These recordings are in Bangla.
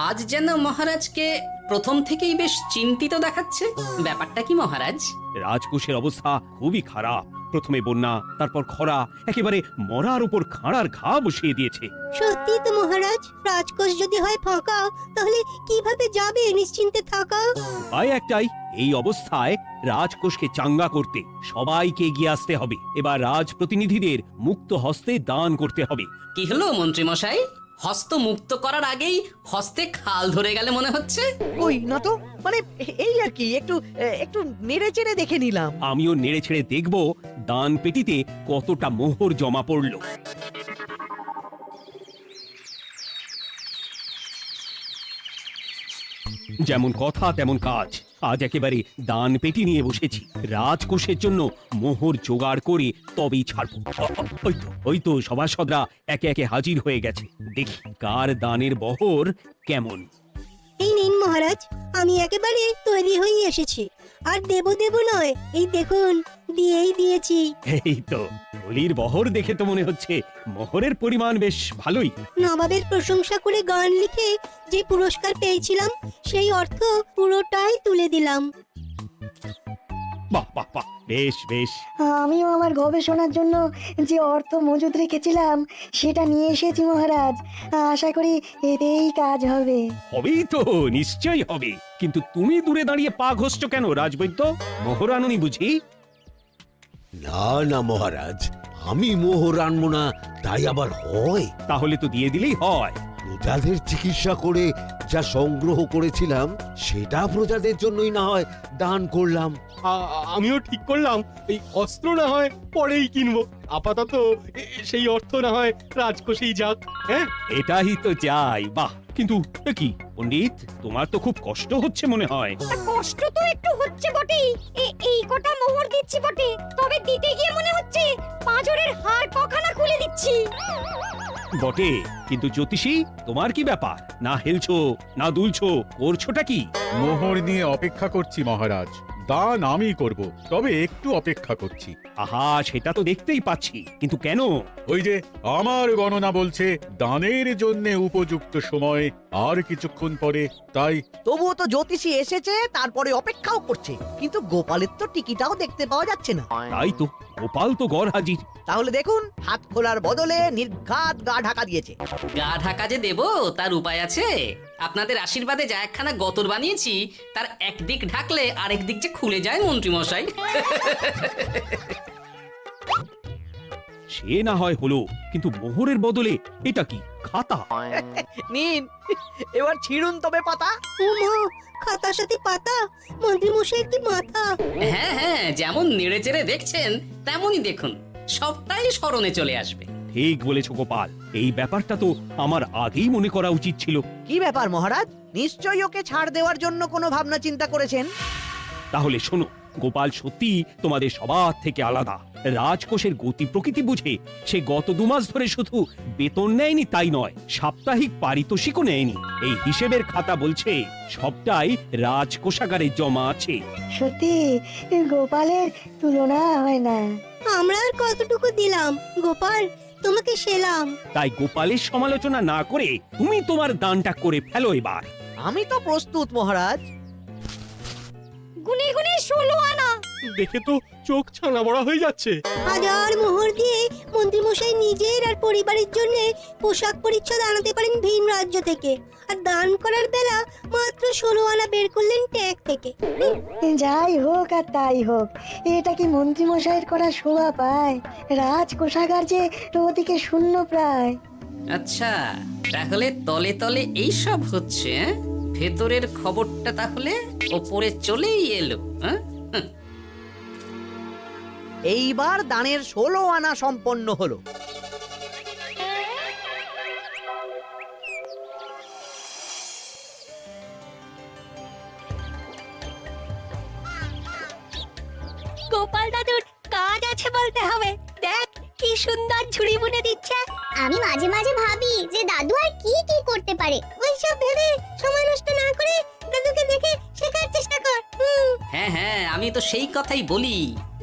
আজ যেন মহারাজকে প্রথম থেকেই বেশ চিন্তিত দেখাচ্ছে। ব্যাপারটা কি মহারাজ? রাজকোষের অবস্থা খুবই খারাপ। প্রথমে বন্যা, তারপর খরা, একেবারে মরার উপর খাঁড়ার ঘা বসিয়ে দিয়েছে। সত্যি তো মহারাজ, রাজকোষ যদি হয় ফাঁকা, তাহলে কিভাবে যাবে নিশ্চিন্তে থাকা? উপায় একটাই, এই অবস্থায় রাজকোষকে চাঙ্গা করতে সবাইকে এগিয়ে আসতে হবে। এবার রাজপ্রতিনিধিদের মুক্ত হস্তে দান করতে হবে। কি হলো মন্ত্রী মশাই? হস্ত মুক্ত করার আগেই হস্তে খাল ধরে গেলে মনে হচ্ছে। ওই না তো, মানে এই আর কি, একটু একটু নেড়ে চেড়ে দেখে নিলাম। আমিও নেড়ে ছেড়ে দেখব দান পেটিতে কতটা মোহর জমা পড়লো। যেমন কথা তেমন কাজ। আজ একেবারে দান পেটি নিয়ে বসেছি। রাজকোষের জন্য মোহর জোগাড় করে তবেই ছাড়বো। ওই তো সভাসদরা একে একে হাজির হয়ে গেছে। দেখি কার দানের বহর কেমন। এই নিন মহারাজ, আমি একেবারে তৈরি হয়ে এসেছি। আর দেব নয়, এই দেখুন দিয়েই দিয়েছি। এই তো থলির বহর দেখে তো মনে হচ্ছে মোহরের পরিমাণ বেশ ভালোই। নবাবের প্রশংসা করে গান লিখে যে পুরস্কার পেয়েছিলাম, সেই অর্থ পুরোটাই তুলে দিলাম। বাহ বাহ বাহ, বেশ বেশ। আমিও আমার গবেষণার জন্য যে অর্থ মজুদ রেখেছিলাম সেটা নিয়ে এসেছি মহারাজ। আশা করি এতেই কাজ হবে। হবেই তো, নিশ্চয়ই হবে। কিন্তু তুমি দূরে দাঁড়িয়ে পা ঘষছো কেন রাজবৈদ্য? মোহর আনুনি বুঝি? না না মহারাজ, আমি মোহর আনবো না তাই আবার হয়? তাহলে তো দিয়ে দিলেই হয়। প্রজাদের চিকিৎসা করে যা সংগ্রহ করেছিলাম সেটা প্রজাদের জন্যই না হয় দান করলাম। আমিও ঠিক করলাম এই অস্ত্র না হয় পরেই কিনবো, আপাতত সেই অর্থ না হয় রাজকোষেই যাক। হ্যাঁ, এটাই তো চাই। বাহ, কিন্তু এ কি পণ্ডিত, তোমার তো খুব কষ্ট হচ্ছে মনে হয়। কষ্ট তো একটু হচ্ছে বটেই। এই কটা মোহর দিচ্ছি বটে, তবে দিতে গিয়ে মনে হচ্ছে পাঁজরের হাড় কখানা খুলে দিচ্ছি। বটে, কিন্তু জ্যোতিষী তোমার কি ব্যাপার? না হেলছো না দুলছো, করছোটা কি? মোহর নিয়ে অপেক্ষা করছি মহারাজ। দান আমি করব, তবে একটু অপেক্ষা করছি। আহা, সেটা তো দেখতেই পাচ্ছি, কিন্তু কেন? ওই যে আমার গণনা বলছে দানের জন্য উপযুক্ত সময় আর কিছুক্ষণ পরে, তাই। তবুও তো জ্যোতিষী এসেছে, তারপরে অপেক্ষাও করছে, কিন্তু গোপালের তো টিকিটাও দেখতে পাওয়া যাচ্ছে না। তাই তো, গোপাল তো গড় হাজির। তাহলে দেখুন, হাত খোলার বদলে নির্ঘাত গা ঢাকা দিয়েছে। গা ঢাকা যে দেব তার উপায় আছে। আপনাদের আশীর্বাদে যা একখানা গতর বানিয়েছি, তার একদিক ঢাকলে আরেক দিক যে খুলে যায় মন্ত্রী মশাই। সে না হয় হলো, কিন্তু মোহরের বদলে এটা কি? খাতা? নিন, এবার ছিড়ুন তবে পাতা। উমা, খাতার সাথে পাতা! মন্ত্রী মশাই কি মাথা! হ্যাঁ হ্যাঁ, যেমন নেড়ে চেড়ে দেখছেন তেমনই দেখুন, সবটাই স্মরণে চলে আসবে। ঠিক বলেছ গোপাল, এই ব্যাপারটা তো আমার আগেই মনে করা উচিত ছিল। কি ব্যাপার মহারাজ, নিশ্চয়ই ওকে ছাড় দেওয়ার জন্য কোনো ভাবনা চিন্তা করেছেন। তাহলে শোনো, গোপাল সত্যি তোমাদের সবার থেকে আলাদা। রাজকোষের গতি প্রকৃতি বুঝে সে গত 2 মাস ধরে শুধু বেতন নেয়নি তাই নয়, সাপ্তাহিক পারিতোষিকও নেয়নি। এই হিসেবের খাতা বলছে সবটাই রাজকোষাগারে জমা আছে। সত্যি গোপালের তুলনা হয় না। আমরা আর কতটুকু দিলাম গোপাল, তোমাকে সেলাম। তাই গোপালের সমালোচনা না করে তুমি তোমার দানটা করে ফেলো এবার। আমি তো প্রস্তুত মহারাজ। গুনে গুনে 16 আনা। দেখে তো চোখ ছানা বড়া হয়ে যাচ্ছে। হাজার মোহর দিয়ে মন্ত্রী মশাই নিজের আর পরিবারের জন্য পোশাক পরিচ্ছদ আনাতে পারেন ভিন রাজ্য থেকে, আর দান করার বেলা মাত্র 16 আনা বের করলেন ট্যাগ থেকে। যাই হোক আর তাই হোক, এটা কি মন্ত্রী মশাইয়ের করা শোভা পায়? রাজকোষাগার যে ওদিকে শূন্য প্রায়। আচ্ছা, তাহলে তলে তলে এই সব হচ্ছে, ভেতরের খবরটা তাহলে ওপরে চলেই এলো। এইবার দানের 16 আনা সম্পন্ন হলো। গোপাল দাদুর কাজ আছে বলতে হবে। দেখ কি সুন্দর ঝুড়ি বুনে দিচ্ছে। আমি মাঝে মাঝে ভাবি যে দাদু আর কি কি করতে পারে। ওইসব ভেবে সময় নষ্ট না করে দাদুকে দেখে শেখার চেষ্টা কর। হ্যাঁ হ্যাঁ, আমি তো সেই কথাই বলি,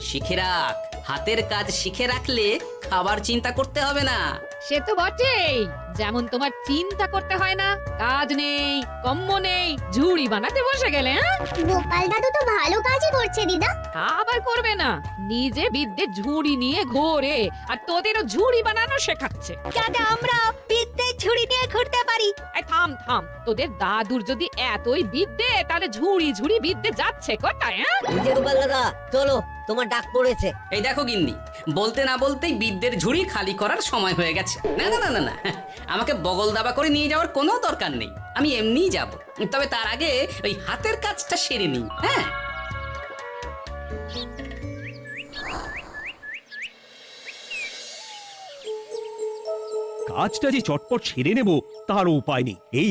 শিখে রাখ। হাতের কাজ শিখে রাখলে খাবার চিন্তা করতে হবে না। সে তো বটেই, যেমন তোমার চিন্তা করতে হয় না, কাজ নেই, কম্ম নেই, ঝুড়ি বানাতে বসে গেলে। হ্যাঁ, গোপাল দাদু তো ভালো কাজই করছে দিদা। তা আবার করবে না, নিজে বিদ্যে ঝুড়ি নিয়ে ঘোরে আর তোদেরও ঝুড়ি বানানো শেখাচ্ছে। যাতে আমরা বিদ্যে ঝুড়ি নিয়ে ঘুরতে পারি। এই থাম থাম, তোদের দাদুর যদি এতই বিদ্যে, তাহলে ঝুড়ি ঝুড়ি বিদ্যে যাচ্ছে কোথায়? হ্যাঁ, গোপাল দাদা চলো, তোমার ডাক পড়েছে। এই দেখো গিন্নি, বলতে না বলতেই বিদ্যের ঝুড়ি খালি করার সময় হয়ে গেছে। না না না না না, আমাকে বগল দাবা করে নিয়ে যাওয়ার কোনো দরকার নেই, আমি এমনিই যাব। তবে তার আগে ওই হাতের কাজটা সেরে নিই। হ্যাঁ, কাজটা যে চটপট সেরে নেব তার উপায় নেই। এই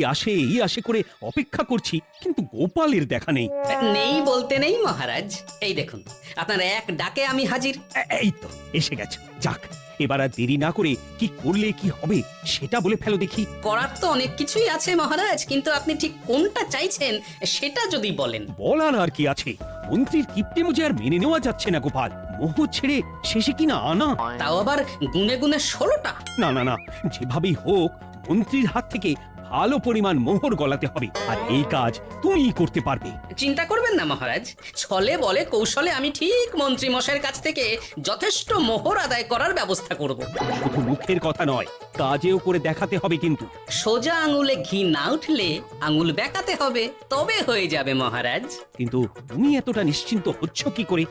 আসে করে অপেক্ষা করছি, কিন্তু গোপালের দেখা নেই। নেই বলতে নেই মহারাজ, এই দেখুন আপনার এক ডাকে আমি হাজির। এই তো এসে গেছে। যাক, এবার আর দেরি না করে কি করলে কি হবে সেটা বলে ফেলো দেখি। করার তো অনেক কিছুই আছে মহারাজ, কিন্তু আপনি ঠিক কোনটা চাইছেন সেটা যদি বলেন। বলার আর কি আছে, মন্ত্রীর কিপ্টে মুজে আর মেনে নেওয়া যাচ্ছে না গোপাল। মোহ ছেড়ে শেষে কিনা আনা, তাও আবার গুনে গুনে 16টা। না না না, যেভাবেই হোক মন্ত্রীর হাত থেকে ভালো পরিমাণ মোহর গলাতে হবে, আর এই কাজ তুমিই করতে পারবে। চিন্তা করবেন না মহারাজ, ছলে বলে কৌশলে আমি ঠিক মন্ত্রী মশাইয়ের কাছ থেকে যথেষ্ট মোহর আদায় করার ব্যবস্থা করব। শুধু মুখের কথা নয়, কাজেও করে দেখাতে হবে কিন্তু। সোজা আঙুলে ঘি না উঠলে আঙুল বেঁকাতে হবে, তবে হয়ে যাবে মহারাজ। কিন্তু তুমি এতটা নিশ্চিন্ত হচ্ছ কি করে?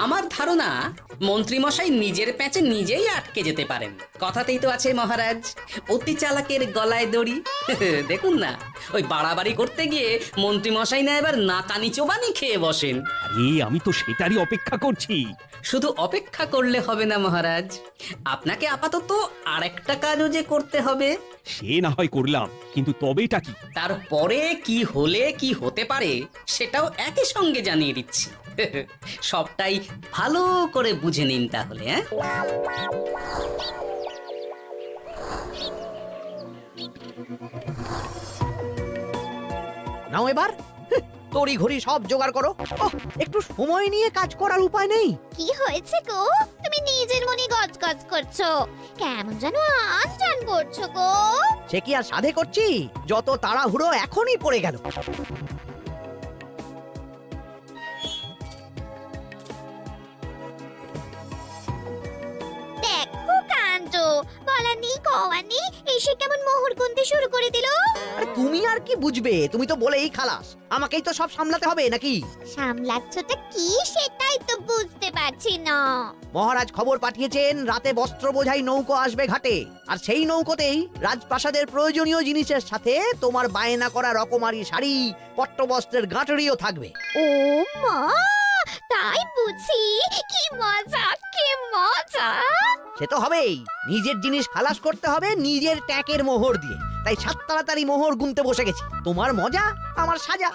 আমার ধারণা মন্ত্রী মশাই নিজের প্যাঁচে নিজেই আটকে যেতে পারেন। কথাতেই তো আছে মহারাজ, অতি চালাকের গলায় দড়ি। দেখুন না, ওই বাড়াবাড়ি করতে গিয়ে মন্ত্রী মশাই না এবার নাকানি চোবানি খেয়ে বসেন। আরে আমি তো সেটারই অপেক্ষা করছি। শুধু অপেক্ষা করলে হবে না মহারাজ, আপনাকে আপাতত আরেকটা কাজও যে করতে হবে। সে না হয় করলাম, কিন্তু তবেটা কি? তারপরে কি হলে কি হতে পারে সেটাও একই সঙ্গে জানিয়ে দিচ্ছি। সবটাই ভালো করে বুঝে নিন তাহলে। হ্যাঁ, নাও এবার তড়ি ঘড়ি সব জোগাড় করো। একটু সময় নিয়ে কাজ করার উপায় নেই। কি হয়েছে গো, তুমি নিজের মনে গজগজ করছো, কেমন যেন আনজান করছো গো। সে কি আর সাধে করছি, যত তাড়াহুড়ো এখনই পড়ে গেল। দেখো কাণ্ড, বলানি কওয়ানি এসে কেমন মোহর গুনতে শুরু করে দিল। আরে তুমি আর কি বুঝবে, তুমি তো বলেই খালাস, আমাকেই তো সব সামলাতে হবে নাকি? সামলাচ্ছটা কি সেটাই তো বুঝতে পারছি না। মহারাজ খবর পাঠিয়েছেন রাতে বস্ত্র বোঝাই নৌকো আসবে ঘাটে, আর সেই নৌকোতেই রাজপ্রাসাদের প্রয়োজনীয় জিনিসের সাথে তোমার বায়না করা রকমারি শাড়ি, পট্টবস্ত্রের গাঁটরিও থাকবে। ও মা, তাই বুঝি, কি মজা কি মজা। সে তো হবেই, নিজের জিনিস খালাস করতে হবে নিজের ট্যাকের মোহর দিয়ে। তাই সাত তাড়াতাড়ি মোহর গুনতে বসে গেছি। তোমার মজা আমার সাজা।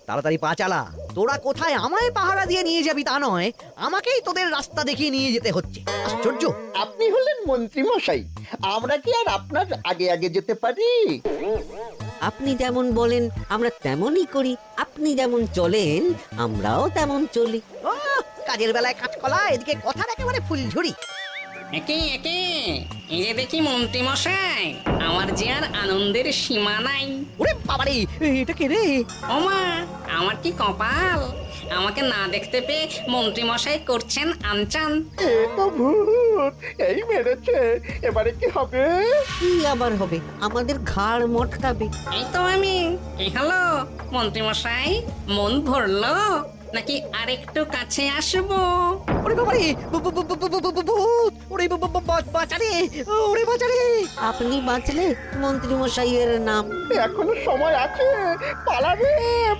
তাড়াতাড়ি পা চালা, তোরা কোথায় আমায় পাহারা দিয়ে নিয়ে যাবি তা নয়, আমাকেই তোদের রাস্তা দেখিয়ে নিয়ে যেতে হচ্ছে। আশ্চর্য। আপনি হলেন মন্ত্রী মশাই, আমরা কি আর আপনার আগে আগে যেতে পারি? আপনি যেমন বলেন আমরা তেমনই করি, আপনি যেমন চলেন আমরাও তেমন চলি। ও, কাজের বেলায় কাঁচকলা, এদিকে কথার একেবারে ফুলঝুরি। একে একে এই যে দেখি মন্ত্রী মশাই, আমার যে আর আনন্দের সীমা নাই। ওরে বাবারে, এটা কে রে? ওমা, আমার কি কপাল, আমাকে না দেখতে পেয়ে মন্ত্রী মশাই করছেন আনচান। এ তো ভূত, এই মেরেছে, এবারে কি হবে? কি আবার হবে, আমাদের ঘাড় মটকাবে। এই তো আমি। কি হলো মন্ত্রী মশাই, মন ভরলো নাকি আরেকটু কাছে আসবো? ওরে বাবারে, ভূত! ওরে বাঁচারে, ওরে বাঁচারে। আপনি বাঁচলে মন্ত্রী মশাইয়ের নাম। এখনো সময় আছে, পালা রে,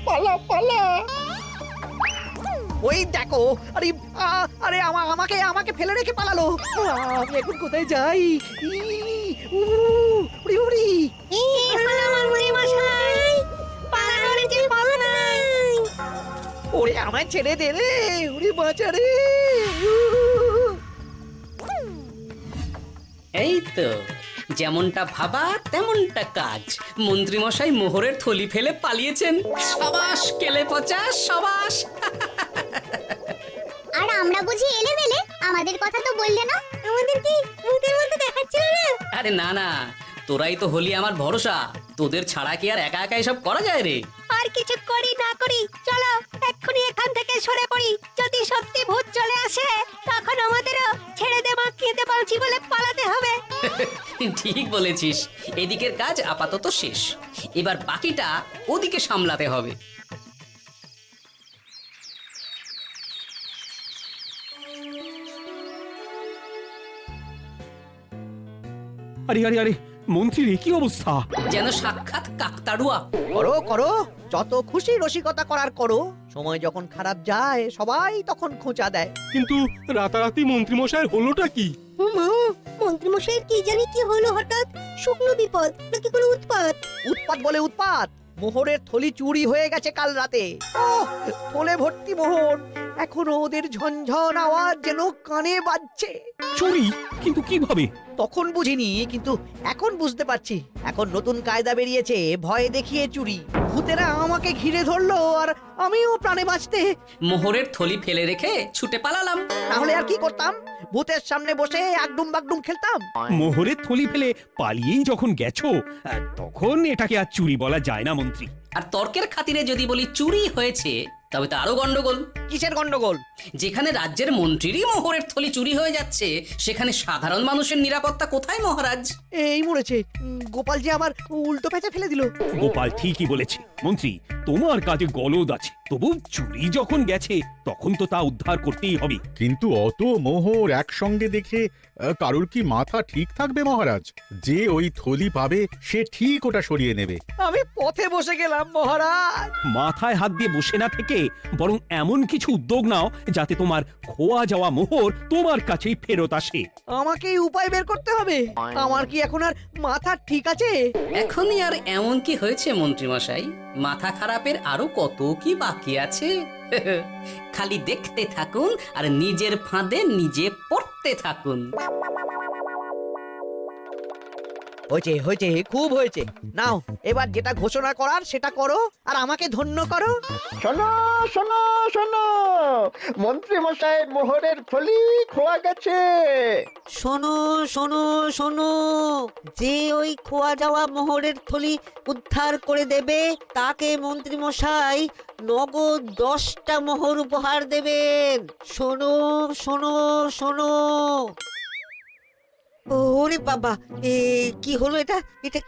পালা পালা। ওই দেখো, আরে আরে আমাকে আমাকে ফেলে রেখে পালালো। আমি এখন কোথায় যাই? উড়ি উড়ি। ওরে আমায় ছেড়ে দে রে, উড়ি বাঁচা রে। এই তো, যেমনটা ভাবা তেমনটা কাজ। মন্ত্রী মশাই মোহরের থলি ফেলে পালিয়েছেন। সাবাস কেলে পচা, সাবাস। আমরা বুঝি এলেবেলে, আমাদের কথা তো বললে না। আমাদের কি ভূতের মতো দেখাচ্ছিল না? আরে না না, তোরাই তো হলি আমার ভরসা। তোদের ছাড়া কি আর একা একা এসব করা যায় রে? আর কিছু করি না করি, চলো এক্ষুনি এখান থেকে সরে পড়ি। যদি সত্যি ভূত চলে আসে তখন আমাদেরও ছেড়ে দে মাখিয়ে দে বলছি বলে পালাতে হবে। ঠিক বলেছিস। এদিকের কাজ আপাতত শেষ, এবার বাকিটা ওদিকে সামলাতে হবে। আরে আরে আরে মন্ত্রীর কি অবস্থা! যেন সাক্ষাৎ কাকতাড়ুয়া। করো করো, যত খুশি রসিকতা করার করো। সময় যখন খারাপ যায় সবাই তখন খোঁচা দেয়। কিন্তু রাতারাতি মন্ত্রীমশাইয়ের হলোটা কি? মন্ত্রী মশাইয়ের কি জানি কি হলো হঠাৎ? শুকনো বিপদ নাকি কোনো উৎপাত? উৎপাত বলে উৎপাত, মোহরের থলি চুরি হয়ে গেছে কাল রাতে। ওহ, থলে ভর্তি মোহর, এখনো ওদের ঝনঝন আওয়াজ যেন কানে বাজছে। চুরি? কিন্তু কিভাবে? তখন বুঝিনি, কিন্তু এখন বুঝতে পারছি। এখন নতুন কায়দা বেরিয়েছে, ভয় দেখিয়ে চুরি। ভূতেরা আমাকে ঘিরে ধরলো আর আমিও প্রাণে বাঁচতে মোহরের থলি ফেলে রেখে ছুটে পালালাম। তাহলে আর কি করতাম? ভূতের সামনে বসে আগডুম বাগডুম খেলতাম। মোহরের থলি ফেলে পালিয়েই যখন গেছো, তখন এটাকে আর চুরি বলা যায় না মন্ত্রী। আর তর্কের খাতিরে যদি বলি চুরি হয়েছে, তবে তো আরো গন্ডগোল। কিসের গন্ডগোল? যেখানে রাজ্যের মন্ত্রীরই মোহরের থলি চুরি হয়ে যাচ্ছে, সেখানে সাধারণ মানুষের নিরাপত্তা কোথায় মহারাজ? এই মরেছে, গোপাল যে আবার উল্টো পেঁচে ফেলে দিল। গোপাল ঠিকই বলেছে মন্ত্রী, তোমার কাজে গলদ আছে, তবু চুরি যখন গেছে তখন তো তা উদ্ধার করতেই হবে। কিন্তু অত মোহর একসঙ্গে দেখে কারুর কি মাথা ঠিক থাকবে মহারাজ? যে ওই থলি পাবে সে ঠিক ওটা সরিয়ে নেবে। আমি পথে বসে গেলাম মহারাজ। মাথায় হাত দিয়ে বসে না থেকে বরং এমন কিছু উদ্যোগ নাও যাতে তোমার খোয়া যাওয়া মোহর তোমার কাছেই ফেরত আসে। আমাকেই উপায় বের করতে হবে। আমার কি এখন আর মাথা ঠিক আছে? এখনই আর এমন কি হয়েছে মন্ত্রী মশাই? মাথা খারাপের আরো কত কি বাকি আছে। খালি দেখতে থাকুন আর নিজের ফাঁদে নিজে পড়তে থাকুন। হয়েছে হয়েছে, খুব হয়েছে। নাও এবার যেটা ঘোষণা করার সেটা করো আর আমাকে ধন্য করো। শোনো শোনো শোনো, মন্ত্রী মশাইয়ের মোহরের থলি খোয়া গেছে। শোনো শোনো শোনো, যে ওই খোয়া যাওয়া মোহরের থলি উদ্ধার করে দেবে তাকে মন্ত্রী মশাই নগদ 10টা মোহর উপহার দেবেন। শোনো শোনো শোনো। ওরে বাবা, কি হলো এটা? এটা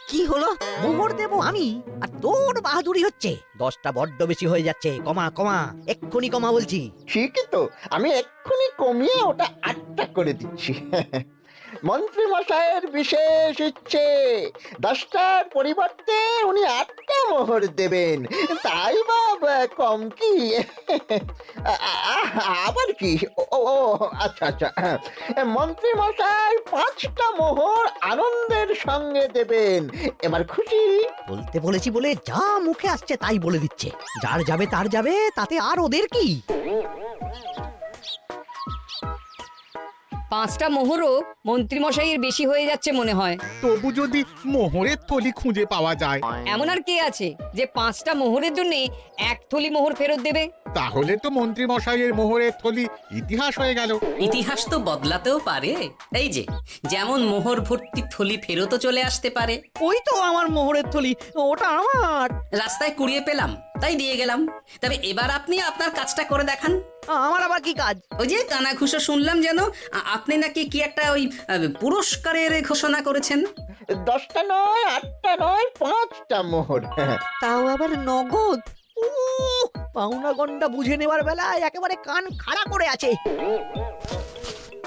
কি হলো? মোহর দেবো আমি আর তোর বাহাদুরি হচ্ছে। 10টা বড্ড বেশি হয়ে যাচ্ছে। কমা কমা, এক্ষুনি কমা বলছি। ঠিকই তো, আমি এক্ষুনি কমিয়ে ওটা 8টা করে দিচ্ছি। মন্ত্রী মশাইয়ের বিশেষ ইচ্ছে, 10টার পরিবর্তে উনি 8টা মোহর দেবেন। তাই বা কম কি? আবার কি? ও আচ্ছা আচ্ছা, মন্ত্রী মশাই 5টা মোহর আনন্দের সঙ্গে দেবেন। এবার খুশি? বলতে বলেছি বলে যা মুখে আসছে তাই বলে দিচ্ছে। যার যাবে তার যাবে, তাতে আর ওদের কি? 5টা মোহরও মন্ত্রী মশাইয়ের বেশি হয়ে যাচ্ছে মনে হয়। তবু যদি মোহরের থলি খুঁজে পাওয়া যায়, এমন আর কে আছে যে 5টা মোহরের জন্য এক থলি মোহর ফেরত দেবে? তাহলে তো মন্ত্রী মশাইয়ের মোহরের থলি ইতিহাস হয়ে গেল। ইতিহাস তো বদলাতেও পারে। এই যে যেমন মোহর ভর্তি থলি ফেরতও চলে আসতে পারে। ওই তো আমার মোহরের থলি, ওটা আমার। রাস্তায় কুড়িয়ে পেলাম তাই দিয়ে গেলাম। তবে এবার আপনি আপনার কাজটা করে দেখান। আমার আবার কি কাজ? ওই যে কানাঘুষো শুনলাম যেন আপনি নাকি কি একটা ওই পুরস্কারের ঘোষণা করেছেন। 10টা নয়, 8টা নয়, 5টা মোহর। তাও আবার নগদ। পাওনা গন্ডা বুঝে নেবার বেলায় একেবারে কান খাড়া করে আছে।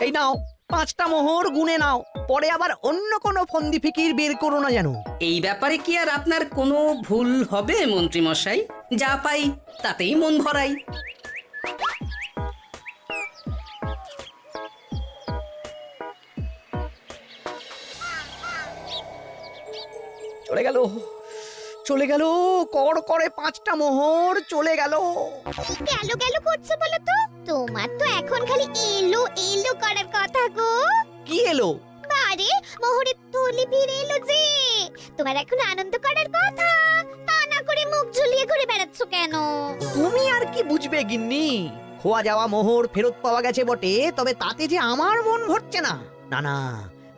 এই নাও 5টা মোহর, গুনে নাও। পরে আবার অন্য কোনো ফন্দি ফিকির বের করো না যেন। এই ব্যাপারে কি আর আপনার কোনো ভুল হবে মন্ত্রী মশাই? যা পাই তাতেই মন ভরাই। চলে গেল চলে গেল, কর করে 5টা মোহর চলে গেল। গেল গেল করছো বলো তো? তোমার তো এখন খালি এলো এলো করার কথা গো। কি এলো? আরে মোহরের থলি ফিরে এলো যে। তোমার এখন আনন্দ করার কথা, তা না করে মুখ ঝুলিয়ে ঘুরে বেড়াচ্ছ কেন? তুমি আর কি বুঝবে গিন্নি? খোয়া যাওয়া মোহর ফেরত পাওয়া গেছে বটে, তবে তাতে যে আমার মন ভরছে না। না না,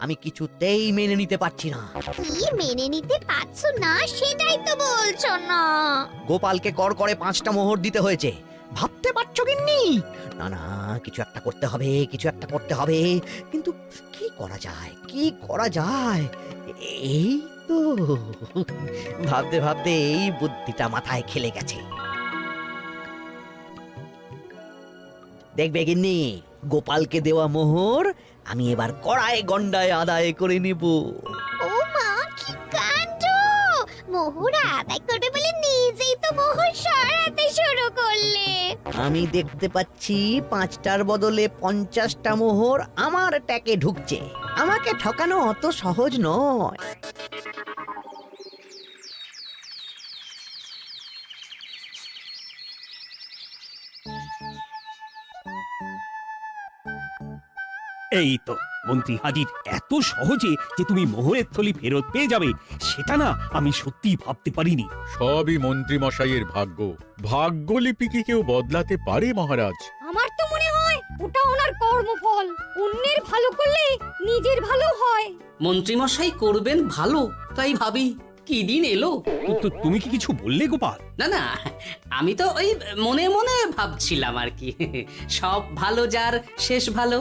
আমি কিছুতেই মেনে নিতে পারছি না। কি মেনে নিতে পারছো না সেটাই তো বলছো না। গোপালকে কর করে 5টা মোহর দিতে হয়েছে, ভাবতে পারছো গিন্নি? না না, কিছু একটা করতে হবে, কিছু একটা করতে হবে, কিন্তু কি করা যায়, কি করা যায়? এই তো ভাবতে ভাবতে এই বুদ্ধিটা মাথায় খেলে গেছে। দেখবে গিন্নি, গোপালকে দেওয়া মোহর আমি এবার কড়ায় গন্ডায় আদায় করে নেব। ও মা, কি কাণ্ড! মোহর আদায় করবে বলে নিজেই তো মোহর সরাতে শুরু করলে। আমি দেখতে পাচ্ছি 5টার বদলে 50টা মোহর আমার ট্যাকে ঢুকছে। আমাকে ঠকানো অত সহজ নয়। এই তো মন্ত্রী হাজির। এত সহজে যে তুমি মোহরের থলি ফেরত পেয়ে যাবে সেটা না আমি সত্যি ভাবতে পারিনি। সবই মন্ত্রী মশাইয়ের ভাগ্য। ভাগ্যলিপি কি কেউ বদলাতে পারে মহারাজ? আমার তো মনে হয় ওটা ওনার কর্মফল। অন্যের ভালো করলে নিজের ভালো হয়। মন্ত্রীমশাই করবেন ভালো, তাই ভাবি কি দিন এলো। তো তুমি কি কিছু বললে গোপাল? না না, আমি তো ওই মনে মনে ভাবছিলাম আর কি। সব ভালো যার শেষ ভালো।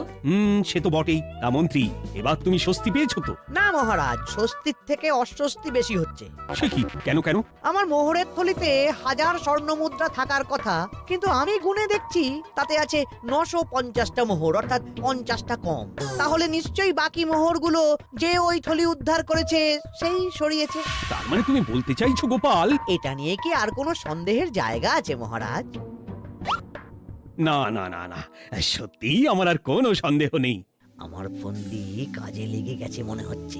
সে তো বটেই। তা মন্ত্রী, এবার তুমি স্বস্তি পেয়েছো তো? না মহারাজ, স্বস্তির থেকে অস্বস্তি বেশি হচ্ছে। সে কি, কেন কেন? আমার মোহরের থলিতে 1000 স্বর্ণ মুদ্রা থাকার কথা, কিন্তু আমি গুনে দেখছি তাতে আছে 950টা মোহর, অর্থাৎ 50টা কম। তাহলে নিশ্চয়ই বাকি মোহরগুলো যে ওই থলি উদ্ধার করেছে সেই সরিয়েছে। তার মানে তুমি বলতে চাইছো গোপাল? এটা নিয়ে কি আর কোনো সন্দেহের জায়গা আছে মহারাজ? না না না না, সত্যি আমার আর কোনো সন্দেহ নেই। আমার ফন্দি কাজে লেগে গেছে মনে হচ্ছে।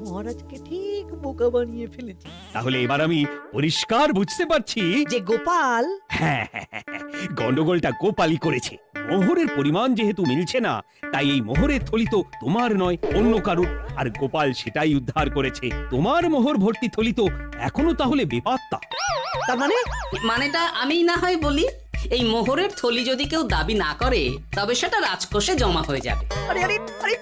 মহারাজকে ঠিক বোকা বানিয়ে ফেলেছে। তাহলে এবার আমি পরিষ্কার বুঝতে পারছি যে গোপাল, হ্যাঁ, গন্ডগোলটা গোপালই করেছে। মোহরের পরিমাণ যেহেতু মিলছে না, তাই এই মোহরের থলি তো তোমার নয়, অন্য কারুর। আর গোপাল সেটাই উদ্ধার করেছে। তোমার মোহর ভর্তি থলি তো এখনো তাহলে বেপাত্তা। তার মানে? মানেটা আমি না হয় বলি, এই মোহরের থলি যদি কেউ দাবি না করে তবে সেটা রাজকোষে জমা হয়ে যাবে। আরে আরে আরে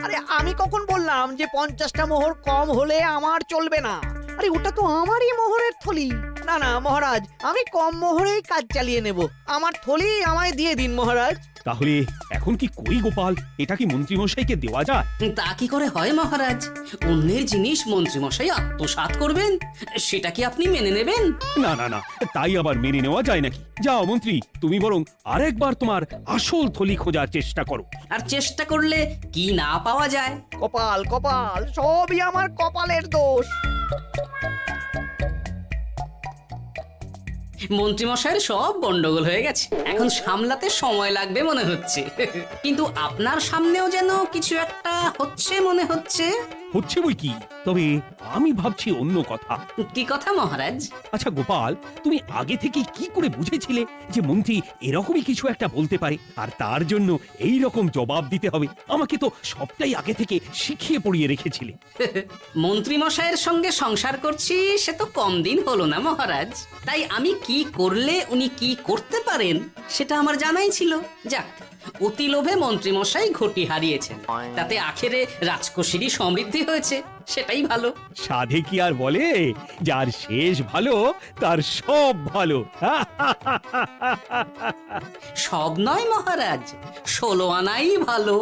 আরে, আমি কখন বললাম যে 50টা মোহর কম হলে আমার চলবে না? আরে ওটা তো আমারই মোহরের থলি। না না মহারাজ, আমি কম মোহরেই কাজ চালিয়ে নেব। আমার থলি আমায় দিয়ে দিন মহারাজ। তাহলে এখন কি করি গোপাল? এটা কি মন্ত্রীমশাইকে দেওয়া যায়? তা কি করে হয় মহারাজ? অন্যের জিনিস মন্ত্রীমশাই আত্মসাৎ করবেন, সেটা কি আপনি মেনে নেবেন? না না না, তাই আবার মেনে নেওয়া যায় নাকি? যাও মন্ত্রী, তুমি বরং আরেকবার তোমার আসল থলি খোঁজার চেষ্টা করো। আর চেষ্টা করলে কি না পাওয়া যায়? কপাল কপাল, সবই আমার কপালের দোষ। মন্ত্রীমশাইয়ের সব গন্ডগোল হয়ে গেছে, এখন সামলাতে সময় লাগবে মনে হচ্ছে। কিন্তু আপনার সামনেও যেন কিছু একটা হচ্ছে মনে হচ্ছে। হচ্ছে বই কি, তবে আমি ভাবছি অন্য কথা। কি কথা মহারাজ? আচ্ছা গোপাল, তুমি আগে থেকে কি করে বুঝেছিলে যে মন্ত্রী এরকমই কিছু একটা বলতে পারে, আর তার জন্য এই রকম জবাব দিতে হবে? আমাকে তো সবটাই আগে থেকে শিখিয়ে পড়িয়ে রেখেছিলে। মন্ত্রীমশাইয়ের সঙ্গে সংসার করছি সে তো কম দিন হলো না মহারাজ, তাই আমি কি করলে উনি কি করতে পারেন সেটা আমার জানাই ছিল। যাক, অতি লোভে মন্ত্রীমশাই ঘটি হারিয়েছেন, তাতে আখেরে রাজকোষেরই সমৃদ্ধি হয়েছে, সেটাই ভালো। সাধে কি আর বলে, যার শেষ ভালো তার সব ভালো। সব নয় মহারাজ, 16 আনাই ভালো।